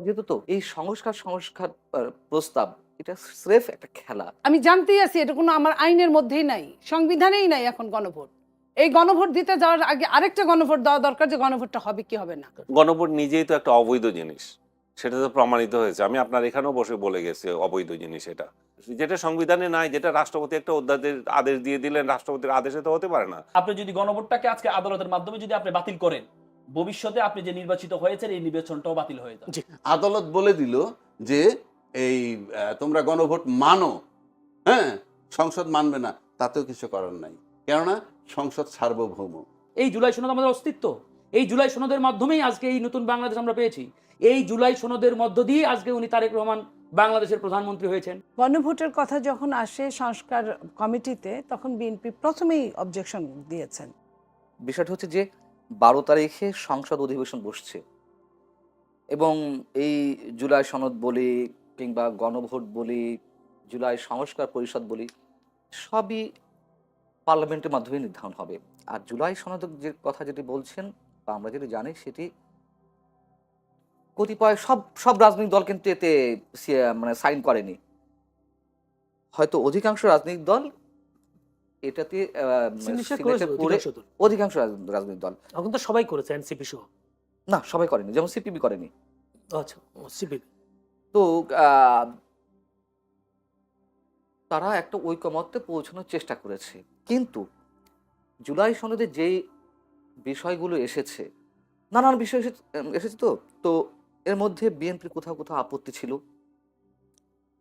যেহেতু তো এই সংস্কার সংস্কার প্রস্তাব এটা স্রেফ একটা খেলা। আমি জানতেই আছি এটা কোনো আমার আইনের মধ্যেই নাই, সংবিধানেই নাই এখন গণভোট। এই গণভোট দিতে যাওয়ার আগে আরেকটা গণভোট দেওয়া দরকার, যে গণভোটটা হবে কি হবে না। গণভোট নিজেই তো একটা অবৈধ জিনিস, সেটা তো প্রমাণিত হয়েছে। আমি আপনার এখানেও বসে বলে গেছি অবৈধ জিনিস এটা, যেটা সংবিধানে নাই, যেটা রাষ্ট্রপতি একটা অধ্যাদেশ আদেশ দিয়ে দিলেন, রাষ্ট্রপতির আদেশে তো হতে পারে না। আপনি যদি গণভোটটাকে আজকে আদালতের মাধ্যমে যদি আপনি বাতিল করেন, ভবিষ্যতে আপনি যে নির্বাচিত হয়েছেন এই নির্বাচনটাও বাতিল হয়ে যাবে। আদালত বলে দিল যে এই তোমরা গণভোট মানো, হ্যাঁ, সংসদ মানবে না, তাতেও কিছু করার নাই, কেননা সংসদ সার্বভৌম। এই জুলাই সনদ আমাদের অস্তিত্ব, এই জুলাই সনদের মাধ্যমেই আজকে এই নতুন বাংলাদেশ আমরা পেয়েছি। এই জুলাই সনদের মধ্য দিয়ে আজকে উনি তারেক রহমান বাংলাদেশের প্রধানমন্ত্রী হয়েছেন। গণভোটের কথা যখন আসে সংস্কার কমিটিতে, তখন বিএনপি প্রথমেই অবজেকশন দিয়েছেন। বিষয়টা হচ্ছে যে 12 তারিখে সংসদ অধিবেশন বসছে এবং এই জুলাই সনদ বলি কিংবা গণভোট বলি, জুলাই সংস্কার পরিষদ বলি, সবই পার্লামেন্টের মাধ্যমে নির্ধারণ হবে। আর জুলাই সনদের যে কথা যেটি বলছেন বা আমরা যেটি জানি, সেটি কতিপয় সব সব রাজনৈতিক দল কিন্তু এতে মানে সাইন করেনি। হয়তো অধিকাংশ রাজনৈতিক দল এটাতে অধিকাংশ রাজনৈতিক দল, এখন তো সবাই করেছে, এনসিপি সহ। না সবাই করেনি, যেমন সিপিবি করেনি। আচ্ছা, সিপিবি তো তারা একটা ঐকমত্যে পৌঁছানোর চেষ্টা করেছে, কিন্তু জুলাই সনদে যেই বিষয়গুলো এসেছে, নানান বিষয় এসেছে তো তো এর মধ্যে বিএনপির কোথাও কোথাও আপত্তি ছিল।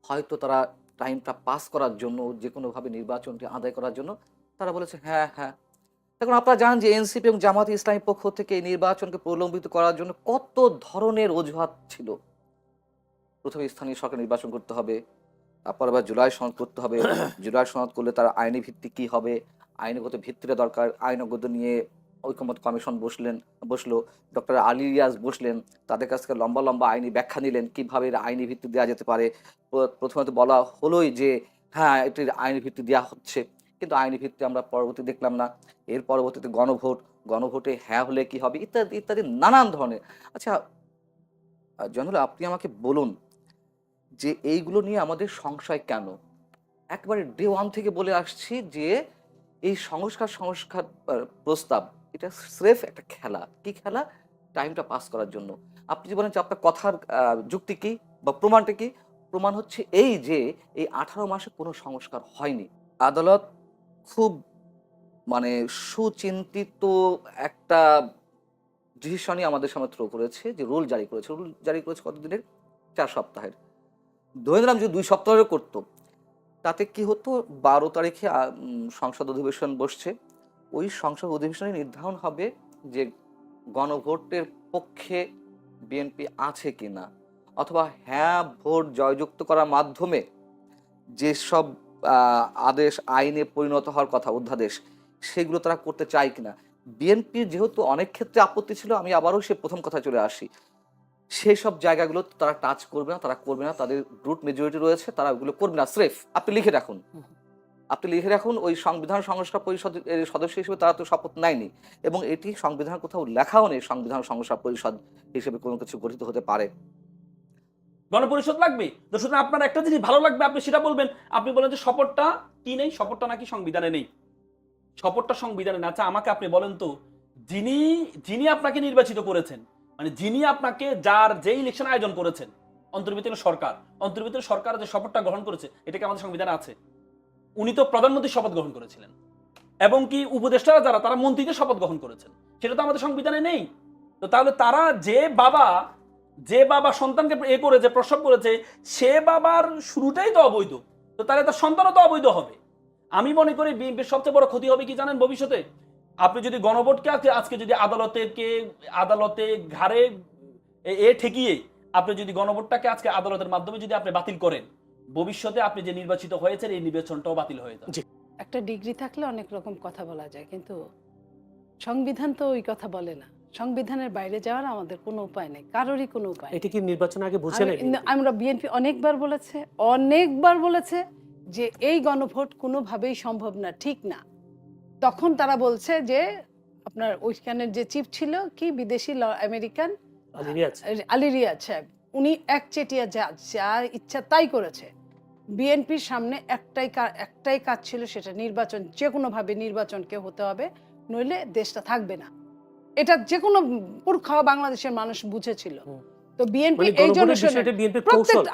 হয়তো তারা টাইমটা পাস করার জন্য, যে কোনোভাবে নির্বাচনটি আদায় করার জন্য তারা বলেছে হ্যাঁ হ্যাঁ। এখন আপনারা জানেন যে এনসিপি এবং জামায়াতে ইসলামীর পক্ষ থেকে এই নির্বাচনকে প্রলম্বিত করার জন্য কত ধরনের অজুহাত ছিল। প্রথমে স্থানীয় সরকার নির্বাচন করতে হবে, তারপর আবার জুলাই সনদ করতে হবে। জুলাই সনদ করলে তার আইনি ভিত্তি কী হবে, আইনগত ভিত্তিটা দরকার। আইনগত নিয়ে ঐকমত্য কমিশন বসলো, ডক্টর আলী রিয়াজ বসলেন, তাদের কাছ থেকে লম্বা লম্বা আইনি ব্যাখ্যা নিলেন কীভাবে আইনি ভিত্তি দেওয়া যেতে পারে। প্রথমত বলা হলোই যে হ্যাঁ এটির আইনি ভিত্তি দেওয়া হচ্ছে, কিন্তু আইনি ভিত্তি আমরা পরবর্তী দেখলাম না। এর পরবর্তীতে গণভোটে হ্যাঁ হলে কি হবে, ইত্যাদি ইত্যাদি নানান ধরনের। আচ্ছা জয়নুল, আপনি আমাকে বলুন যে এইগুলো নিয়ে আমাদের সংশয় কেন? একবারে ডে ওয়ান থেকে বলে আসছি যে এই সংস্কার প্রস্তাব এটা স্রেফ একটা খেলা। কি খেলা? টাইমটা পাস করার জন্য। আপনি যে বলেন যে আপনার কথার যুক্তি কি বা প্রমাণটা কি? প্রমাণ হচ্ছে এই যে এই 18 মাসে কোনো সংস্কার হয়নি। আদালত খুব মানে সুচিন্তিত একটা ডিসিশনই আমাদের সামনে থ্রো করেছে, যে রুল জারি করেছে কতদিনের? 4 সপ্তাহের। ধরে নিলাম যে 2 সপ্তাহের করতো, তাতে কি হতো? 12 তারিখে সংসদ অধিবেশন বসছে। ওই সংসদ অধিবেশনে নির্ধারণ হবে যে গণভোটের পক্ষে বিএনপি আছে কিনা, অথবা হ্যাঁ ভোট জয়যুক্ত করার মাধ্যমে যেসব আদেশ আইনে পরিণত হওয়ার কথা, অধ্যাদেশ, সেগুলো তারা করতে চায় কিনা। বিএনপির যেহেতু অনেক ক্ষেত্রে আপত্তি ছিল, আমি আবারও সে প্রথম কথা চলে আসি, সেই সব জায়গাগুলো তারা টাচ করবে না, তারা করবে না। তাদের ব্রুট মেজরিটি রয়েছে, তারা ওগুলো করবে না। স্রেফ আপনি লিখে রাখুন ওই সংবিধান সংস্কার পরিষদের সদস্য হিসেবে তারা তো শপথ নেয়নি, এবং এটি সংবিধান কোথাও লেখাও নেই সংবিধান সংস্কার পরিষদ হিসেবে কোনো কিছু গঠিত হতে পারে। গণপরিষদ লাগবে তো, সুতরাং আপনার একটা জিনিস ভালো লাগবে, আপনি সেটা বলবেন। আপনি বলেন যে শপথটা কি নেই, শপথটা নাকি সংবিধানে নেই, শপথটা সংবিধানে না। আচ্ছা আমাকে আপনি বলেন তো, যিনি আপনাকে নির্বাচিত করেছেন, মানে যিনি আপনাকে যে ইলেকশন আয়োজন করেছেন, অন্তর্বর্তীকালীন সরকার যে শপথটা গ্রহণ করেছে, এটা কি আমাদের সংবিধানে আছে? উনি তো প্রধানমন্ত্রীর শপথ গ্রহণ করেছিলেন, এবং কি উপদেষ্টারা যারা, তারা মন্ত্রীদের শপথ গ্রহণ করেছেন, সেটা তো আমাদের সংবিধানে নেই। তো তাহলে তারা যে বাবা সন্তানকে যে প্রসব করেছে, সে বাবার শুরুটাই তো অবৈধ, তো তাহলে তার সন্তানও তো অবৈধ হবে। আমি মনে করি বিএনপির সবচেয়ে বড় ক্ষতি হবে কি জানেন ভবিষ্যতে? আপনি যদি গণভোটকে আজকে যদি আদালতে ঘাড়ে ঠেকিয়ে আপনি যদি গণভোটটাকে আজকে আদালতের মাধ্যমে যদি আপনি বাতিল করেন, ভবিষ্যতে আপনি যে নির্বাচিত হয়েছেন এই নির্বাচনটাও বাতিল হয়ে যাবে। একটা ডিগ্রি থাকলে অনেক রকম কথা বলা যায়, কিন্তু সংবিধান তো ওই কথা বলে না। সংবিধানের বাইরে যাওয়ার আমাদের কোনো উপায় নেই, কারোরই কোনো উপায়। এটা কি নির্বাচন আগে বুঝে নেই? আমরা বিএনপি অনেকবার বলেছে যে এই গণভোট কোনোভাবেই সম্ভব না, ঠিক না। তখন তারা বলছে যে আপনার ওইখানের যে চিফ ছিল কি বিদেশি আমেরিকান আলী রিয়াজ সাহেব, উনি একচেটিয়া যা যা ইচ্ছা তাই করেছে। বিএনপির সামনে একটাই কাজ ছিল, সেটা নির্বাচন, যে কোনোভাবে নির্বাচনকে হতে হবে, নইলে দেশটা থাকবে না। এটা যে কোনো পুরখা বাংলাদেশের মানুষ বুঝেছিল। হুম। তো বিএনপি মানে এই জন্য গণভোটের বিষয়টা বিএনপির প্রত্যেক কৌশল।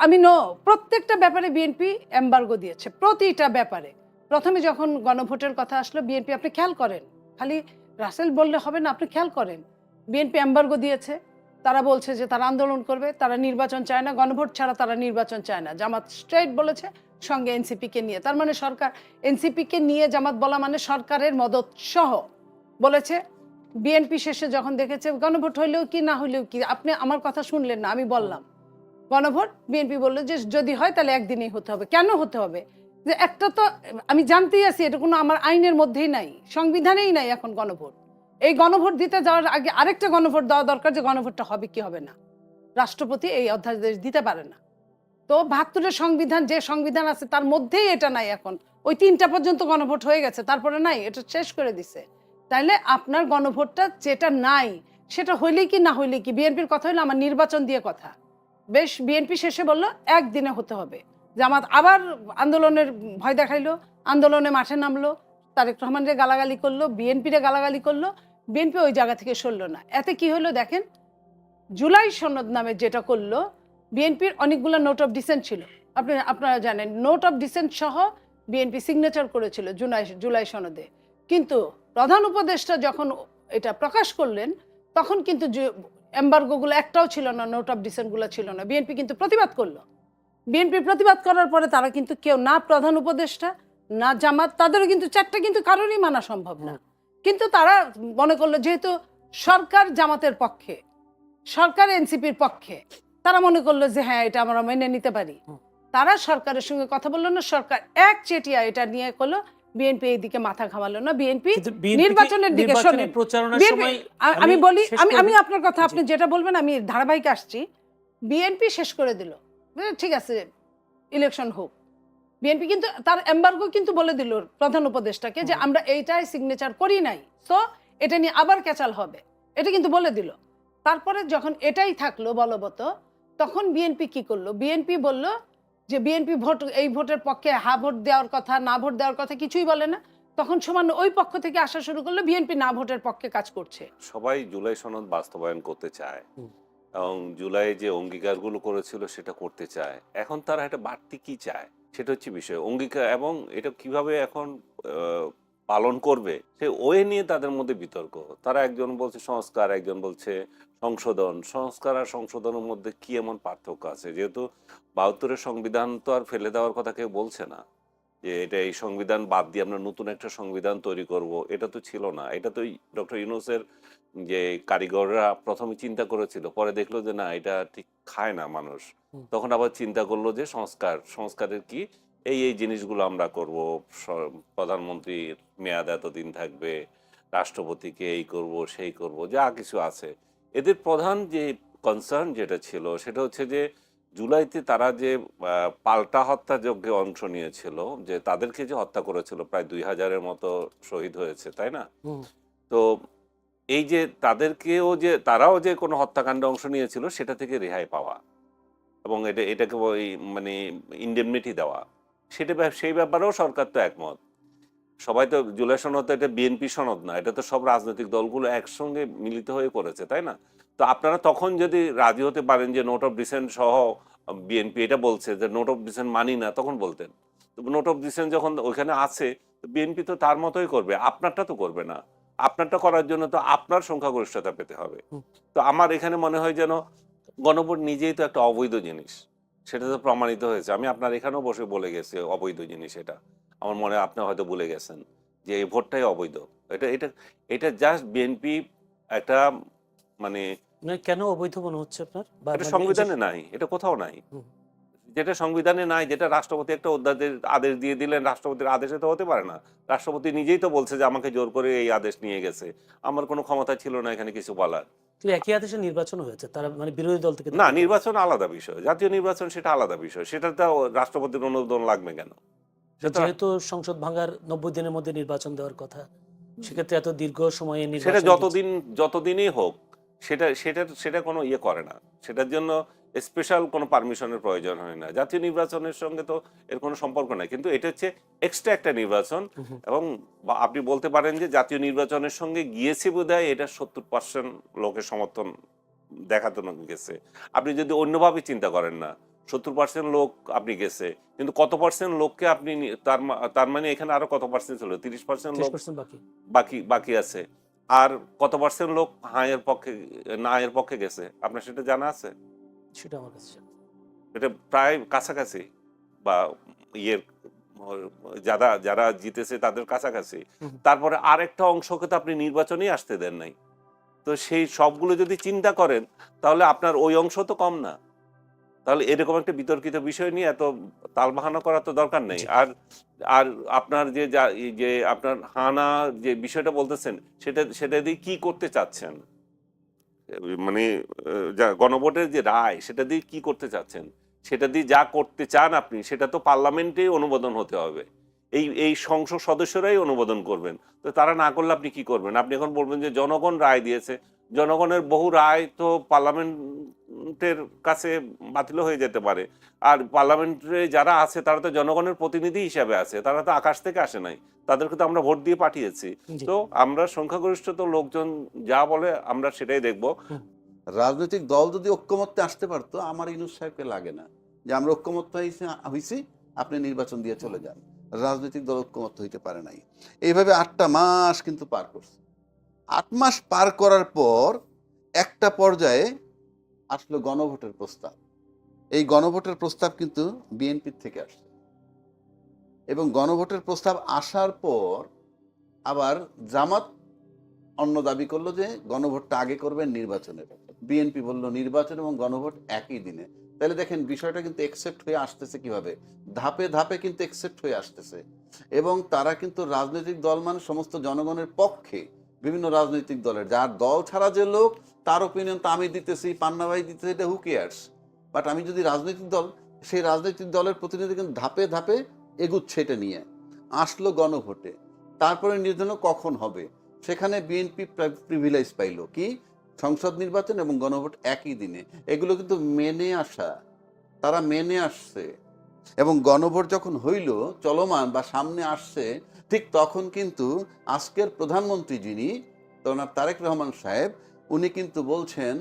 প্রত্যেকটা ব্যাপারে বিএনপি এমবার্গো দিয়েছে, প্রতিটা ব্যাপারে। প্রথমে যখন গণভোটের কথা আসলো, বিএনপি, আপনি খেয়াল করেন, খালি রাসেল বললে হবে না, আপনি খেয়াল করেন, বিএনপি এমবার্গো দিয়েছে। তারা বলছে যে তারা আন্দোলন করবে, তারা নির্বাচন চায় না, গণভোট ছাড়া তারা নির্বাচন চায় না। জামাত স্ট্রেট বলেছে, সঙ্গে এনসিপি কে নিয়ে, তার মানে সরকার, এনসিপি কে নিয়ে জামাত বলা মানে সরকারের মদত সহ বলেছে। বিএনপি শেষে যখন দেখেছে গণভোট হইলেও কি না হইলেও কি, আপনি আমার কথা শুনলেন না, আমি বললাম গণভোট, বিএনপি বললো যে যদি হয় তাহলে একদিনেই হতে হবে। কেন হতে হবে? যে একটা তো আমি জানতেই আছি, এটা কোনো আমার আইনের মধ্যেই নাই, সংবিধানেই নাই এখন গণভোট। এই গণভোট দিতে যাওয়ার আগে আরেকটা গণভোট দেওয়া দরকার, যে গণভোটটা হবে কি হবে না। রাষ্ট্রপতি এই অধ্যাদেশ দিতে পারে না। তো ৭২-এর সংবিধান, যে সংবিধান আছে তার মধ্যেই এটা নাই এখন। ওই ৩টা পর্যন্ত গণভোট হয়ে গেছে, তারপরে নাই, এটা শেষ করে দিছে। তাইলে আপনার গণভোটটা যেটা নাই সেটা হইলেই কি না হইলে কি? বিএনপির কথা হইলো আমার নির্বাচন দিয়ে কথা। বেশ, বিএনপি শেষে বললো একদিনে হতে হবে। জামাত আবার আন্দোলনের ভয় দেখাইলো, আন্দোলনে মাঠে নামলো, তারেক রহমানরে গালাগালি করলো, বিএনপিরে গালাগালি করলো, বিএনপি ওই জায়গা থেকে সরলো না। এতে কি হলো দেখেন, জুলাই সনদ নামে যেটা করলো, বিএনপির অনেকগুলো নোট অফ ডিসেন্ট ছিল, আপনারা জানেন, নোট অফ ডিসেন্ট সহ বিএনপি সিগনেচার করেছিল জুলাই সনদে। কিন্তু প্রধান উপদেষ্টা যখন এটা প্রকাশ করলেন, তখন কিন্তু এম্বার্গোগুলো একটাও ছিল না, নোট অফ ডিসেন্টগুলো ছিল না। বিএনপি কিন্তু প্রতিবাদ করলো। বিএনপি প্রতিবাদ করার পরে তারা কিন্তু কেউ, না প্রধান উপদেষ্টা না জামাত, তাদেরও কিন্তু চারটা কিন্তু কারোরই মানা সম্ভব না। কিন্তু তারা মনে করলো যেহেতু সরকার জামাতের পক্ষে, সরকার এনসিপির পক্ষে, তারা মনে করলো যে হ্যাঁ এটা আমরা মেনে নিতে পারি। তারা সরকারের সঙ্গে কথা বললো না, সরকার একচেটিয়া এটা নিয়ে করলো। বিএনপি এইদিকে মাথা ঘামালো না, বিএনপি নির্বাচনের দিকে শোনেন। আমি বলি, আমি আপনার কথা, আপনি যেটা বলবেন আমি ধারাবাহিক আসছি। বিএনপি শেষ করে দিল, ঠিক আছে ইলেকশন হোক। বিএনপি কিন্তু তার এম্বার্গো কিন্তু বলে দিল প্রধান উপদেষ্টাকে যে আমরা এইটাই সিগনেচার করি নাই, তো এটা নিয়ে আবার ক্যাচাল হবে, এটা কিন্তু বলে দিল। তারপরে যখন এটাই থাকলো বলবৎ, তখন বিএনপি কি করলো? বিএনপি বলল যে বিএনপি ভোট, এই ভোটের পক্ষে হা ভোট দেওয়ার কথা, না ভোট দেওয়ার কথা কিছুই বলে না। তখন সমান ওই পক্ষ থেকে আসা শুরু করলো, বিএনপি না ভোটের পক্ষে কাজ করছে। সবাই জুলাই সনদ বাস্তবায়ন করতে চায় এবং জুলাই যে অঙ্গীকারগুলো করেছিল সেটা করতে চায়। এখন তারা একটা বাড়তি কি চায় সেটা হচ্ছে বিষয়। অঙ্গীকার এবং এটা কিভাবে এখন পালন করবে সে ওয়ে নিয়ে তাদের মধ্যে বিতর্ক। তারা একজন বলছে সংস্কার, একজন বলছে সংশোধন। সংস্কার আর সংশোধনের মধ্যে কি এমন পার্থক্য আছে? যেহেতু ৭২-এর সংবিধান তো আর ফেলে দেওয়ার কথা কেউ বলছে না যে এটা এই সংবিধান বাদ দিয়ে আমরা নতুন একটা সংবিধান তৈরি করব, এটা তো ছিল না। এটা তো ডক্টর ইউনূসের যে কারিগররা প্রথমে চিন্তা করেছিল, পরে দেখলো যে না এটা ঠিক খায় না মানুষ, তখন আবার চিন্তা করলো যে সংস্কারের কি এই জিনিসগুলো আমরা করব, প্রধানমন্ত্রীর মেয়াদ এতদিন থাকবে, রাষ্ট্রপতিকে এই করব সেই করব, যা কিছু আছে। এদের প্রধান যে কনসার্ন যেটা ছিল সেটা হচ্ছে যে জুলাইতে তারা যে পাল্টা হত্যাযজ্ঞে অংশ নিয়েছিল, যে তাদেরকে যে হত্যা করেছিল, প্রায় ২,০০০-এর মতো শহীদ হয়েছে, তাই না? তো এই যে তাদেরকেও যে তারাও যে কোনো হত্যাকাণ্ডে অংশ নিয়েছিল সেটা থেকে রেহাই পাওয়া এবং এটাকে মানে ইনডেমনিটি দেওয়া, সেটা সেই ব্যাপারেও সরকার তো একমত। সবাই তো জুলাই সনদ, এটা বিএনপি সনদ না, এটা তো সব রাজনৈতিক দলগুলো একসঙ্গে মিলিত হয়ে করেছে, তাই না? তো আপনারা তখন যদি রাজি হতে পারেন যে নোট অফ ডিসেন্ট সহ বিএনপি এটা বলছে যে নোট অফ ডিসেন্ট মানি না, তখন বলতেন। নোট অফ ডিসেন্ট যখন ওইখানে আছে, বিএনপি তো তার মতোই করবে, আপনারটা তো করবে না। আপনারটা করার জন্য তো আপনার সংখ্যাগরিষ্ঠতা পেতে হবে। তো আমার এখানে মনে হয় যেন গণভোট নিজেই তো একটা অবৈধ জিনিস, সেটা তো প্রমাণিত হয়েছে। আমি আপনার এখানেও বসে বলে গেছি অবৈধ জিনিস এটা। আমার মনে হয় আপনি হয়তো ভুলে গেছেন যে এই ভোটটাই অবৈধ। এটা এটা এটা জাস্ট বিএনপি একটা মানে কেন অবৈধ মনে হচ্ছে আপনার? এটা সংবিধানে নাই, এটা কোথাও নাই। যেটা সংবিধানে নাই, যেটা রাষ্ট্রপতি একটা আদেশ দিয়ে দিলেন, রাষ্ট্রপতির আদেশে তো হতে পারে না। রাষ্ট্রপতি নিজেই তো বলছে যে আমাকে জোর করে এই আদেশ নিয়ে গেছে, আমার কোনো ক্ষমতা ছিল না এখানে কিছু বলার। একই আদেশে নির্বাচন হয়েছে, তারা মানে বিরোধী দল থেকে না, নির্বাচন আলাদা বিষয়, জাতীয় নির্বাচন সেটা আলাদা বিষয়, সেটা তো রাষ্ট্রপতির অনুমোদন লাগবে কেন? যেহেতু সংসদ ভাঙার ৯০ দিনের মধ্যে নির্বাচন দেওয়ার কথা, সেক্ষেত্রে এত দীর্ঘ সময়ে সেটা যতদিনই হোক সেটা সেটা সেটা কোনো ইয়ে করে না। সেটার জন্য স্পেশাল কোনো পারমিশনের প্রয়োজন হয় না। জাতীয় নির্বাচনের সঙ্গে তো এর কোনো সম্পর্ক নাই, কিন্তু এটা হচ্ছে এক্সট্রা একটা নির্বাচন। এবং আপনি বলতে পারেন যে জাতীয় নির্বাচনের সঙ্গে গিয়েছে বোধহয় এটা 70% লোকের সমর্থন দেখাতে গেছে। আপনি যদি অন্যভাবে চিন্তা করেন না, 70% লোক আপনি গেছে, কিন্তু কত পার্সেন্ট লোককে আপনি তার মানে এখানে আরো কত পার্সেন্ট ছিল, 30% লোক 30% বাকি। বাকি বাকি আছে। আর কত পার্সেন্ট লোক হাঁয়ের পক্ষে না এর পক্ষে গেছে, আপনার সেটা জানা আছে? সেটা আমার কাছে জানা। এটা প্রায় কাছাকাছি, বা ইয়ের যারা যারা জিতেছে তাদের কাছাকাছি। তারপরে আরেকটা অংশকে তো আপনি নির্বাচনেই আসতে দেন নাই। তো সেই সবগুলো যদি চিন্তা করেন তাহলে আপনার ওই অংশ তো কম না। তাহলে এরকম একটা বিতর্কিত বিষয় নিয়ে এত তালবাহানা করার তো দরকার নেই। আর আর আপনার যে আপনার হানা যে বিষয়টা বলতেছেন, সেটা দিয়ে কি করতে চাচ্ছেন, মানে গণভোটের যে রায় সেটা দিয়ে কি করতে চাচ্ছেন? সেটা দিয়ে যা করতে চান আপনি, সেটা তো পার্লামেন্টেই অনুমোদন হতে হবে। এই সংসদ সদস্যরাই অনুমোদন করবেন। তো তারা না করলে আপনি কি করবেন? আপনি এখন বলবেন যে জনগণ রায় দিয়েছে। জনগণের বহু রায় তো পার্লামেন্টের কাছে বাতিল হয়ে যেতে পারে। আর পার্লামেন্টে যারা আছে তারা তো জনগণের প্রতিনিধি হিসাবে আছে, তারা তো আকাশ থেকে আসে নাই, তাদেরকে তো আমরা ভোট দিয়ে পাঠিয়েছি। জি। তো আমরা সংখ্যাগরিষ্ঠ তো লোকজন যা বলে আমরা সেটাই দেখবো। রাজনৈতিক দল যদি ঐক্যমত্যে আসতে পারতো, আমার ইউনূস সাহেবকে লাগে না যে আমরা ঐক্যমত্য হয়েছি, আপনি নির্বাচন দিয়ে চলে যান। রাজনৈতিক দল ঐক্যমত্য হইতে পারে নাই। এইভাবে 8টা মাস কিন্তু পার করছে। 8 মাস পার করার পর একটা পর্যায়ে আসলো গণভোটের প্রস্তাব। এই গণভোটের প্রস্তাব কিন্তু বিএনপির থেকে আসছে, এবং গণভোটের প্রস্তাব আসার পর আবার জামাত অন্য দাবি করলো যে গণভোটটা আগে করবেন নির্বাচনের। বিএনপি বললো নির্বাচন এবং গণভোট একই দিনে। তাহলে দেখেন বিষয়টা কিন্তু একসেপ্ট হয়ে আসতেছে কিভাবে, ধাপে ধাপে কিন্তু একসেপ্ট হয়ে আসতেছে। এবং তারা কিন্তু রাজনৈতিক দল মানে সমস্ত জনগণের পক্ষে, বিভিন্ন রাজনৈতিক দলের, যার দল ছাড়া যে লোক তার ওপিনিয়ন তো আমি দিতেছি, পান্নাভাই দিতেছি, এটা হু কেয়ার্স। বাট আমি যদি রাজনৈতিক দল, সেই রাজনৈতিক দলের প্রতিনিধি কিন্তু ধাপে ধাপে এগুচ্ছে এটা নিয়ে। আসলো গণভোটে, তারপরে নির্ধারণ কখন হবে, সেখানে বিএনপি প্রিভিলেজ পাইল কি, সংসদ নির্বাচন এবং গণভোট একই দিনে। এগুলো কিন্তু মেনে আসা, তারা মেনে আসছে। এবং গণভোট যখন হইল চলমান বা সামনে আসছে, ঠিক তখন কিন্তু আজকের প্রধানমন্ত্রী যিনি জনাব তারেক রহমান সাহেব, উনি কিন্তু বলছেন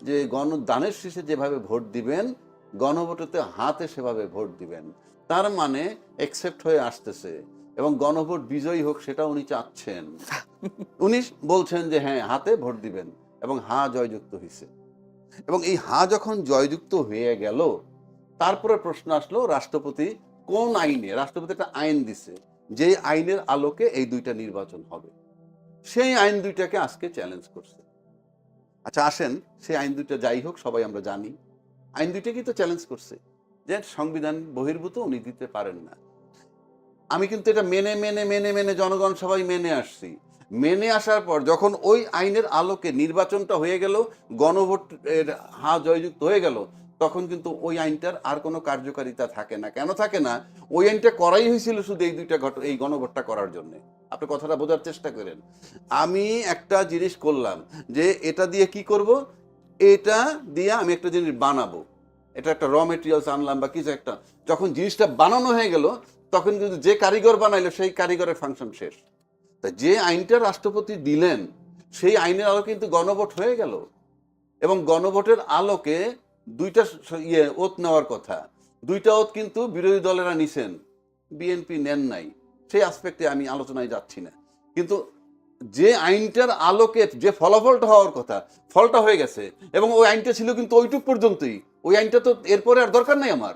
যে গণদানের শেষে যেভাবে ভোট দিবেন, গণভোটেতে হাতে সেভাবে ভোট দিবেন। তার মানে একসেপ্ট হয়ে আসতেছে, এবং গণভোট বিজয়ী হোক সেটা উনি চাচ্ছেন। উনি বলছেন যে হ্যাঁ হাতে ভোট দিবেন, এবং হা জয়যুক্ত হয়েছে। এবং এই হা যখন জয়যুক্ত হয়ে গেল, তারপরে প্রশ্ন আসলো রাষ্ট্রপতি কোন আইনে, রাষ্ট্রপতি একটা আইন দিছে, যে আইনের আলোকে এই দুইটা নির্বাচন হবে। সেই আইন দুইটাকে আজকে চ্যালেঞ্জ করছে। আচ্ছা আসেন, সেই আইন দুইটা যাই হোক, সবাই আমরা জানি আইন দুইটাকেই তো চ্যালেঞ্জ করছে যে সংবিধান বহির্ভূত, উনি দিতে পারেন না। আমি কিন্তু এটা মেনে মেনে মেনে মেনে জনগণ সবাই মেনে আসছি। মেনে আসার পর যখন ওই আইনের আলোকে নির্বাচনটা হয়ে গেল, গণভোটের হা জয়যুক্ত হয়ে গেল, তখন কিন্তু ওই আইনটার আর কোনো কার্যকারিতা থাকে না। কেন থাকে না? ওই আইনটা করাই হয়েছিল শুধু এই দুইটা এই গণভোটটা করার জন্য। আপনি কথাটা বোঝার চেষ্টা করেন। আমি একটা জিনিস করলাম যে এটা দিয়ে কি করব, এটা দিয়ে আমি একটা জিনিস বানাবো, এটা একটা র মেটেরিয়ালস আনলাম বা কিছু একটা, যখন জিনিসটা বানানো হয়ে গেল, তখন কিন্তু যে কারিগর বানাইলো সেই কারিগরের ফাংশন শেষ। তা যে আইনটা রাষ্ট্রপতি দিলেন, সেই আইনের আলোকে কিন্তু গণভোট হয়ে গেল, এবং গণভোটের আলোকে দুইটা ওত নেওয়ার কথা, দুইটা ওত কিন্তু বিরোধী দলেরা নিছেন, বিএনপি নেন নাই। সেই আসপেক্টে আমি আলোচনায় যাচ্ছি না, কিন্তু যে আইনটার আলোকে যে ফলাফলটা হওয়ার কথা, ফলটা হয়ে গেছে, এবং ওই আইনটা ছিল কিন্তু ওইটুক পর্যন্তই। ওই আইনটা তো এরপরে আর দরকার নাই আমার।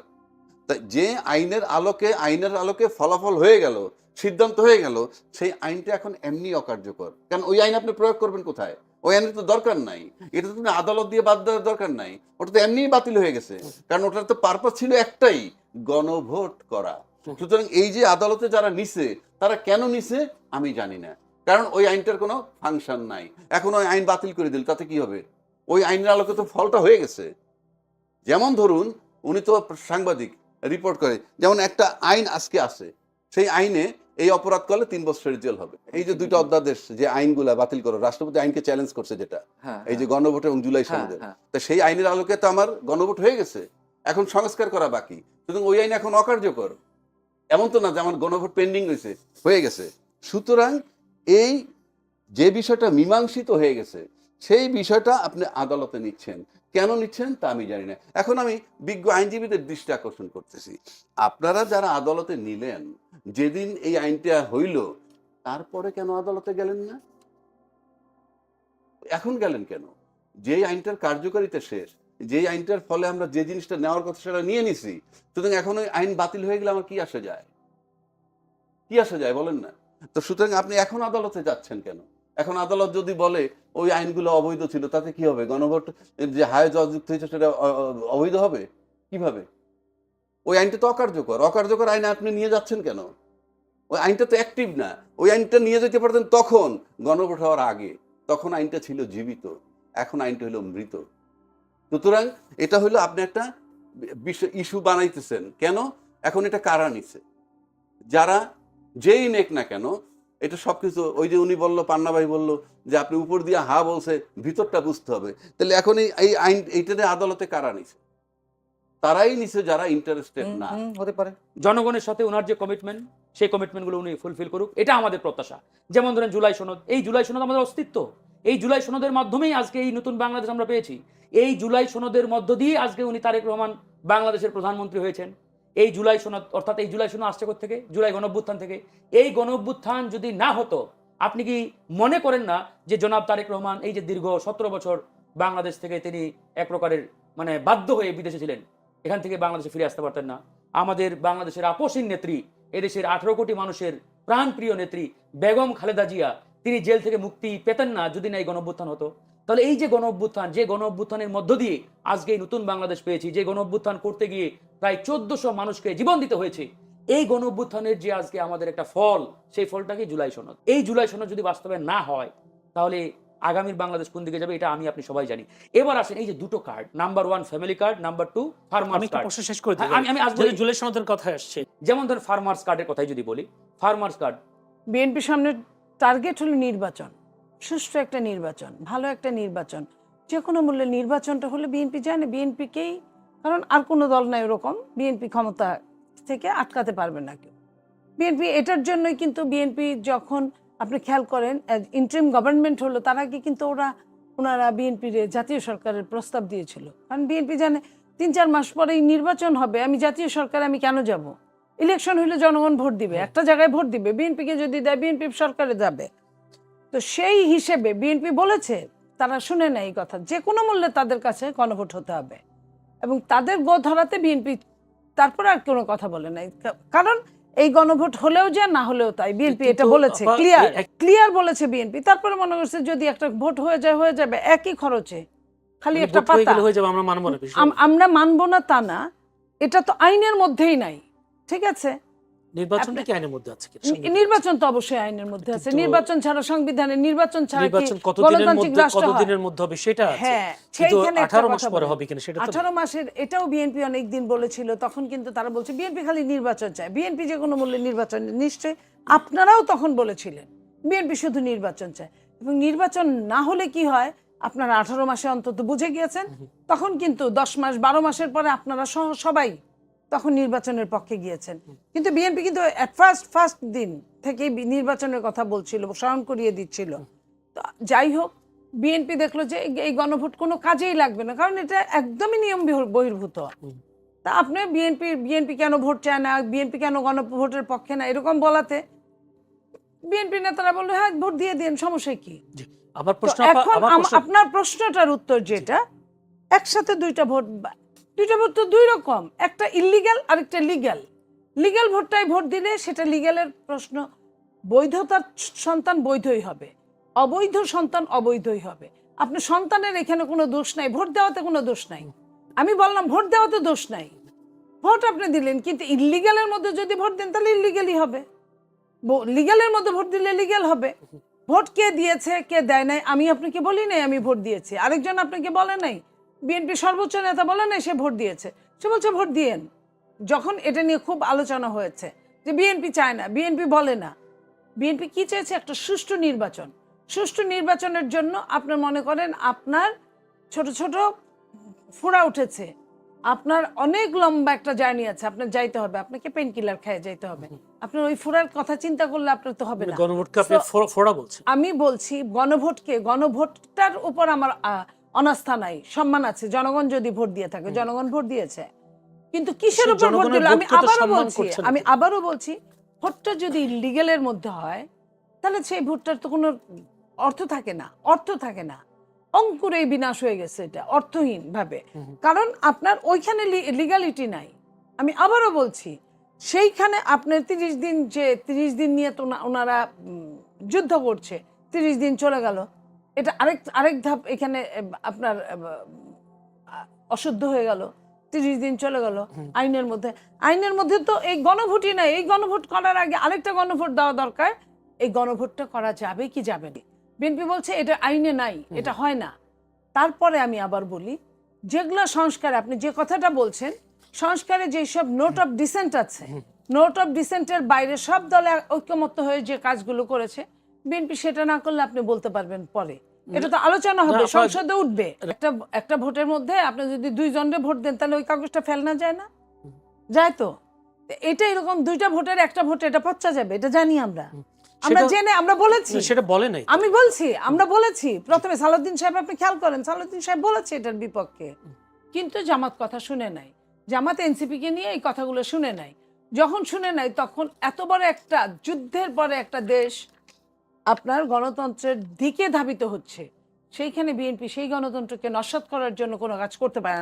যে আইনের আলোকে ফলাফল হয়ে গেল, সিদ্ধান্ত হয়ে গেল, সেই আইনটা এখন এমনি অকার্যকর। কারণ ওই আইন আপনি প্রয়োগ করবেন কোথায়? ওই আইনের তো দরকার নাই। এটা তো আদালত দিয়ে বাদ দেওয়ার দরকার নাই, ওটা তো এমনিই বাতিল হয়ে গেছে। কারণ ওটার তো পারপাস ছিল একটাই, গণভোট করা। সুতরাং এই যে আদালতে যারা নিছে, তারা কেন নিছে আমি জানি না, কারণ ওই আইনটার কোনো ফাংশন নাই। এখন ওই আইন বাতিল করে দিল, তাতে কি হবে? ওই আইনের আলোকে তো ফলটা হয়ে গেছে। যেমন ধরুন, উনি তো সাংবাদিক, রিপোর্ট করে, যেমন একটা আইন আজকে আছে, সেই আইনে এই অপরাধ করলে 3 বছরের জেল হবে। এই যে দুইটা অধ্যাদেশ যে আইনগুলা বাতিল করো, রাষ্ট্রপতি আইনকে চ্যালেঞ্জ করছে যেটা, হ্যাঁ, এই যে গণভোট এবং জুলাই হ্যাঁ, সনদের, হ্যাঁ। তা সেই আইনের আলোকে তো আমার গণভোট হয়ে গেছে, এখন সংস্কার করা বাকি, সুতরাং ওই আইন এখন অকার্যকর। এমন তো না যে আমার গণভোট পেন্ডিং হয়ে গেছে। সুতরাং এই যে বিষয়টা মীমাংসিত হয়ে গেছে সেই বিষয়টা আপনি আদালতে নিচ্ছেন, কেন নিচ্ছেন তা আমি জানি না। এখন আমি বিজ্ঞ আইনজীবীদের দৃষ্টি আকর্ষণ করতেছি, আপনারা যারা আদালতে নিলেন, যেদিন এই আইনটা হইল তারপরে কেন আদালতে গেলেন না? এখন গেলেন কেন? যে আইনটার কার্যকারিতা শেষ, যে আইনটার ফলে আমরা যে জিনিসটা নেওয়ার কথা সেটা নিয়ে নিছি, সুতরাং এখন ওই আইন বাতিল হয়ে গেলে আমার কি আসে যায়? কি আসে যায় বলেন না? তো সুতরাং আপনি এখন আদালতে যাচ্ছেন কেন? এখন আদালত যদি বলে ওই আইনগুলো অবৈধ ছিল, তাতে কি হবে? গণভোট যে হায় জজ যুক্ত হয়েছে সেটা অবৈধ হবে কিভাবে? ওই আইনটা তো অকার্যকর আইন আপনি নিয়ে যাচ্ছেন কেন? ওই আইনটা তো অ্যাক্টিভ না। ওই আইনটা নিয়ে যেতে পারতেন তখন, গণভোট হওয়ার আগে, তখন আইনটা ছিল জীবিত, এখন আইনটা হলো মৃত। সুতরাং এটা হলো আপনি একটা বিষয় ইস্যু বানাইতেছেন কেন? এখন এটা কারা নিছে? যারা যেই নেক না কেন, এটা সবকিছু ওই যে উনি বললো, পান্না ভাই বললো যে আপনি উপর দিয়ে হা বলছে, ভিতরটা বুঝতে হবে। তাহলে এখন এই আইন এইটাতে আদালতে কারা নিছে? তারাই নিছে যারা ইন্টারেস্টেড না। হতে পারে। জনগণের সাথে ওনার যে কমিটমেন্ট, সেই কমিটমেন্টগুলো উনি ফুলফিল করুক, এটা আমাদের প্রত্যাশা। যেমন ধরেন জুলাই সনদ, এই জুলাই সনদ আমাদের অস্তিত্ব, এই জুলাই সনদের মাধ্যমেই আজকে এই নতুন বাংলাদেশ আমরা পেয়েছি। এই জুলাই সনদের মধ্য দিয়ে আজকে উনি তারেক রহমান বাংলাদেশের প্রধানমন্ত্রী হয়েছেন। এই জুলাই সনদ, অর্থাৎ এই জুলাই সনদ আসছে থেকে, জুলাই গণঅভ্যুত্থান থেকে। এই গণঅভ্যুত্থান যদি না হতো, আপনি কি মনে করেন না যে জনাব তারেক রহমান এই যে দীর্ঘ 17 বছর বাংলাদেশ থেকে তিনি এক প্রকারের মানে বাধ্য হয়ে বিদেশে ছিলেন, এখান থেকে বাংলাদেশে ফিরে আসতে পারতেন না? আমাদের বাংলাদেশের আপসহীন নেত্রী, এদেশের 18 কোটি মানুষের প্রাণপ্রিয় নেত্রী বেগম খালেদা জিয়া, তিনি জেল থেকে মুক্তি পেতেন না যদি না এই গণঅভ্যুত্থান হতো। তাহলে এই যে গণঅভ্যুত্থান, যে গণঅভ্যুত্থানের মধ্য দিয়ে আজকে এই নতুন বাংলাদেশ পেয়েছি, যে গণঅভ্যুত্থান করতে গিয়ে প্রায় 1400 মানুষকে জীবন দিতে হয়েছে, এই গণঅভ্যুত্থানের যে আজকে আমাদের একটা ফল, সেই ফলটাকে জুলাই সনদ। এই জুলাই সনদ যদি বাস্তবায়ন না হয়, তাহলে আগামীর বাংলাদেশ কোন দিকে যাবে এটা আমি আপনি সবাই জানি। এবার আসেন এই যে দুটো card, number 1 family card, number 2 farmers আমি একটা কার্ড। প্রশ্ন শেষ করে দিই। আমি আসবো যদি জুলাই সনদের কথা আসছে, যেমন ধরেন ফার্মার্স কার্ডের কথাই যদি বলি, ফার্মার্স কার্ড, বিএনপির সামনে টার্গেট হলো নির্বাচন, সুষ্ঠু একটা নির্বাচন, ভালো একটা নির্বাচন, যে কোনো মূল্যে নির্বাচনটা হলে বিএনপি জানে বিএনপিকেই, কারণ আর কোনো দল নাই ওরকম, বিএনপি ক্ষমতা থেকে আটকাতে পারবে না কেউ। বিএনপি এটার জন্যই কিন্তু বিএনপি যখন আপনি খেয়াল করেন ইন্টারিম গভর্নমেন্ট হলো, তার আগে কিন্তু ওনারা বিএনপির জাতীয় সরকারের প্রস্তাব দিয়েছিল, কারণ বিএনপি জানে 3-4 মাস পরেই নির্বাচন হবে, আমি জাতীয় সরকারে আমি কেন যাব? ইলেকশন হলে জনগণ ভোট দিবে, একটা জায়গায় ভোট দিবে, বিএনপিকে যদি দেয় বিএনপি সরকারে যাবে। তো সেই হিসেবে বিএনপি বলেছে, তারা শুনে নেয় এই কথা, যে কোনো মূল্যে তাদের কাছে গণভোট হতে হবে, এবং তাদের গো ধরাতে বিএনপি তারপরে আর কোনো কথা বলে নাই, কারণ এই গণভোট হলেও যা না হলেও তাই, বিএনপি এটা বলেছে, ক্লিয়ার বলেছে বিএনপি। তারপরে মনে করছে যদি একটা ভোট হয়ে যাবে একই খরচে, খালি একটা পাতা হয়ে যাবে, আমরা মানব না। আমরা মানবো না তা না, এটা তো আইনের মধ্যেই নাই, ঠিক আছে? নির্বাচনটা কি আইনের মধ্যে আছে? নির্বাচন তো অবশ্যই আইনের মধ্যে আছে, নির্বাচন ছাড়া সংবিধানে নির্বাচন ছাড়া কি কতদিনের রাষ্ট্র হয়? কতদিনের মধ্যে হবে সেটা আছে, হ্যাঁ, কিন্তু সেইখানে 18 মাস পরে হবে কিনা সেটা তো 18 মাসের, এটাও বিএনপি অনেকদিন বলেছিল, তখন কিন্তু তারা বলছে বিএনপি খালি নির্বাচন চায়, বিএনপি যে কোনো মূল্যে নির্বাচন, নিশ্চয়ই আপনারাও তখন বলেছিলেন বিএনপি শুধু নির্বাচন চায়, এবং নির্বাচন না হলে কি হয় আপনারা 18 মাসে অন্তত বুঝে গিয়েছেন, তখন কিন্তু 10 মাস 12 মাসের পরে আপনারা সবাই তখন নির্বাচনের পক্ষে গিয়েছেন। কিন্তু বিএনপি কিন্তু ফার্স্ট দিন থেকেই নির্বাচনের কথা বলছিল, স্মরণ করিয়ে দিচ্ছিল। তো যাই হোক, বিএনপি দেখলো যে এই গণভোট কোনো কাজেই লাগবে না, কারণ এটা একদমই নিয়ম বহির্ভূত। তা আপনি বিএনপি কেন ভোট চায় না, বিএনপি কেন গণভোটের পক্ষে না, এরকম বলাতে বিএনপি নেতারা বললো হ্যাঁ ভোট দিয়ে দিন, সমস্যা কি? আবার প্রশ্ন, আপনার প্রশ্নটার উত্তর যেটা, একসাথে দুইটা ভোট তো দুই রকম, একটা ইলিগ্যাল আর একটা লিগ্যাল ভোটটাই ভোট দিলে সেটা লিগ্যালের প্রশ্ন, বৈধতার সন্তান বৈধই হবে, অবৈধ সন্তান অবৈধই হবে। আপনার সন্তানের এখানে কোনো দোষ নাই, ভোট দেওয়াতে কোনো দোষ নাই, আমি বললাম ভোট দেওয়াতে দোষ নাই, ভোট আপনি দিলেন, কিন্তু ইলিগ্যালের মধ্যে যদি ভোট দেন তাহলে ইলিগ্যালই হবে, লিগ্যালের মধ্যে ভোট দিলে লিগ্যাল হবে। ভোট কে দিয়েছে কে দেয় নাই আমি আপনাকে বলি নাই আমি ভোট দিয়েছি, আরেকজন আপনাকে বলে নাই, বিএনপি সর্বোচ্চ নেতা বলে নাই সে ভোট দিয়েছে, সে বলছে ভোট দিয়েন। যখন এটা নিয়ে খুব আলোচনা হয়েছে, যে বিএনপি চায় না, বিএনপি বলে না। বিএনপি কি চেয়েছে? একটা সুষ্ঠু নির্বাচন। সুষ্ঠু নির্বাচনের জন্য আপনার মনে করেন আপনার ছোট ছোট ফোড়া উঠেছে, আপনার অনেক লম্বা একটা জার্নি আছে, আপনার যাইতে হবে, আপনাকে পেন কিলার খেয়ে যাইতে হবে। আপনার ওই ফোড়ার কথা চিন্তা করলে আপনার তো হবে না। গণভোটকে আপনি ফোড়া বলছেন? আমি বলছি গণভোটটার উপর আমার অনাস্থা নাই, সম্মান আছে। জনগণ যদি ভোট দিয়ে থাকে, জনগণ ভোট দিয়েছে, কিন্তু কিসের সেই উপর ভোট জনগণের দিল? আমি ভোটকে তো আবারও সম্মান বলছি, করছেন আমি আপনি। আবারও বলছি, ভোটটা যদি লিগেলের মধ্যে হয় তাহলে সেই ভোটটার তো কোনো অর্থ থাকে না, অর্থ থাকে না। অঙ্কুরেই বিনাশ হয়ে গেছে এটা অর্থহীন ভাবে, কারণ আপনার ওইখানে লিগ্যালিটি নাই। আমি আবারও বলছি, সেইখানে আপনার 30 দিন, যে 30 দিন নিয়ে তো ওনারা যুদ্ধ করছে, 30 দিন চলে গেল, এটা আরেক ধাপ এখানে আপনার অশুদ্ধ হয়ে গেল। 30 দিন চলে গেল আইনের মধ্যে তো এই গণভোটই নাই। এই গণভোট করার আগে আরেকটা গণভোট দেওয়া দরকার। এই গণভোটটা করা যাবে কি যাবে না? বিএনপি বলছে এটা আইনে নাই, এটা হয় না। তারপরে আমি আবার বলি, যেগুলো সংস্কার, আপনি যে কথাটা বলছেন, সংস্কারে যেসব নোট অফ ডিসেন্ট আছে, নোট অফ ডিসেন্টের বাইরে সব দলে ঐক্যমত্য হয়ে যে কাজগুলো করেছে, বিএনপি সেটা না করলে আপনি বলতে পারবেন পরে। এটা তো আলোচনা হবে, সংসদে উঠবে। একটা ভোটের মধ্যে আপনি যদি 2 জনের ভোট দেন, তাহলে ওই কাগজটা ফেলনা যায় না? যায় তো। এটা এরকম 2টা ভোটের একটা ভোট, এটা পচ্চা যাবে, এটা জানি আমরা জেনে আমরা বলেছি। সেটা বলে নাই। আমি বলছি, আমরা বলেছি প্রথমে। সালাউদ্দিন সাহেব, আপনি খেয়াল করেন, সালাউদ্দিন সাহেব বলেছে এটার বিপক্ষে, কিন্তু জামাত কথা শুনে নাই। জামাত এনসিপি কে নিয়ে এই কথাগুলো শুনে নাই। যখন শুনে নাই, তখন এত বড় একটা যুদ্ধের পরে একটা দেশ আপনার গণতন্ত্রের দিকে ধাবিত হচ্ছে, সেইখানে বিএনপি সেই গণতন্ত্রকে নস্যাৎ করার জন্য কোনো কাজ করতে পারে না।